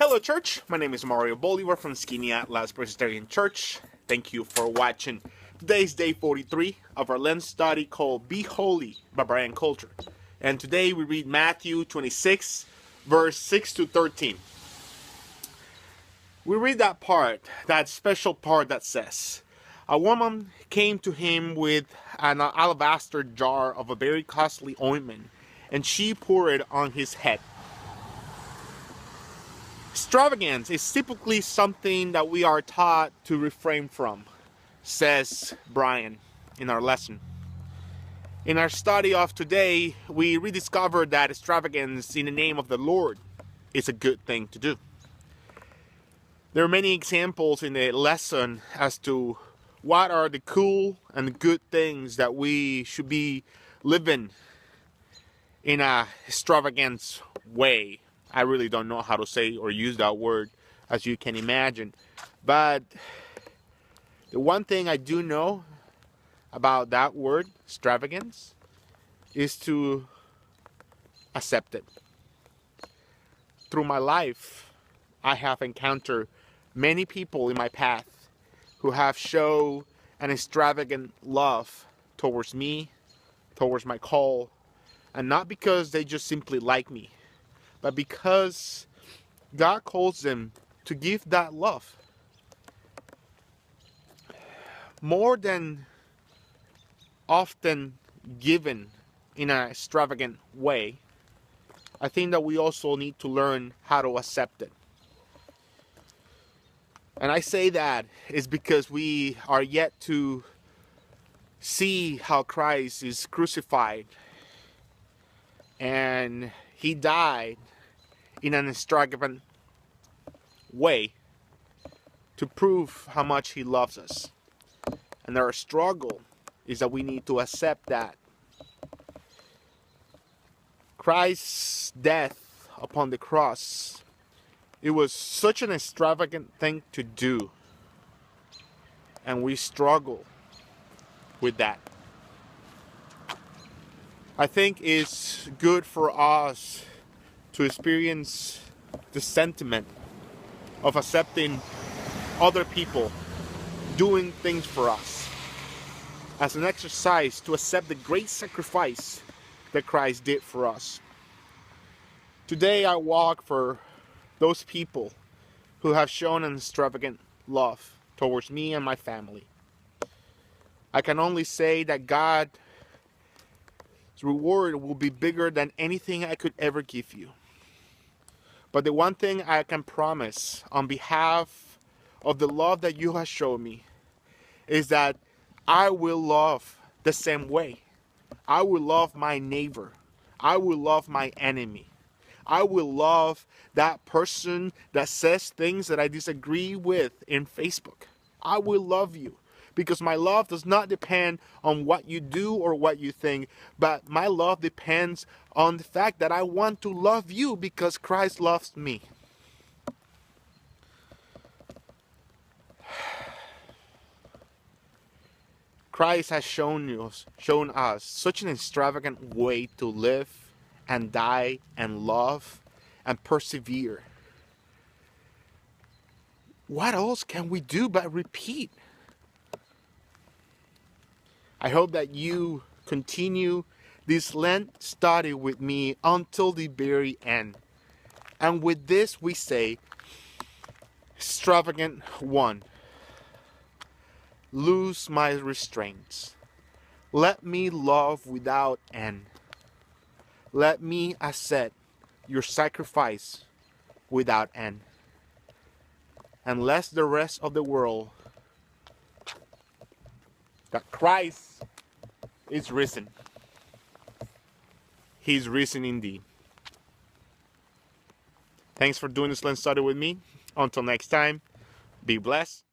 Hello church, my name is Mario Bolivar from Skaneateles Presbyterian Church. Thank you for watching. Today's day 43 of our Lent study called Be Holy, Barbarian Culture. And today we read Matthew 26, verse 6 to 13. We read that part, that special part that says, "A woman came to him with an alabaster jar of a very costly ointment, and she poured it on his head." Extravagance is typically something that we are taught to refrain from, says Brian in our lesson. In our study of today, we rediscovered that extravagance in the name of the Lord is a good thing to do. There are many examples in the lesson as to what are the cool and good things that we should be living in a extravagant way. I really don't know how to say or use that word, as you can imagine. But the one thing I do know about that word, extravagance, is to accept it. Through my life, I have encountered many people in my path who have shown an extravagant love towards me, towards my call, and not because they just simply like me, but because God calls them to give that love. More than often given in an extravagant way, I think that we also need to learn how to accept it. And I say that is because we are yet to see how Christ is crucified and he died in an extravagant way to prove how much he loves us. And our struggle is that we need to accept that. Christ's death upon the cross, it was such an extravagant thing to do. And we struggle with that. I think it's good for us to experience the sentiment of accepting other people doing things for us as an exercise to accept the great sacrifice that Christ did for us. Today I walk for those people who have shown an extravagant love towards me and my family. I can only say that God's reward will be bigger than anything I could ever give you. But the one thing I can promise on behalf of the love that you have shown me is that I will love the same way. I will love my neighbor. I will love my enemy. I will love that person that says things that I disagree with in Facebook. I will love you because my love does not depend on what you do or what you think, but my love depends on the fact that I want to love you because Christ loves me. Christ has shown us such an extravagant way to live and die and love and persevere. What else can we do but repeat? I hope that you continue this Lent study with me until the very end. And with this we say, extravagant one, lose my restraints. Let me love without end. Let me accept your sacrifice without end. And let the rest of the world that Christ is risen. He's risen indeed. Thanks for doing this Lent study with me. Until next time, be blessed.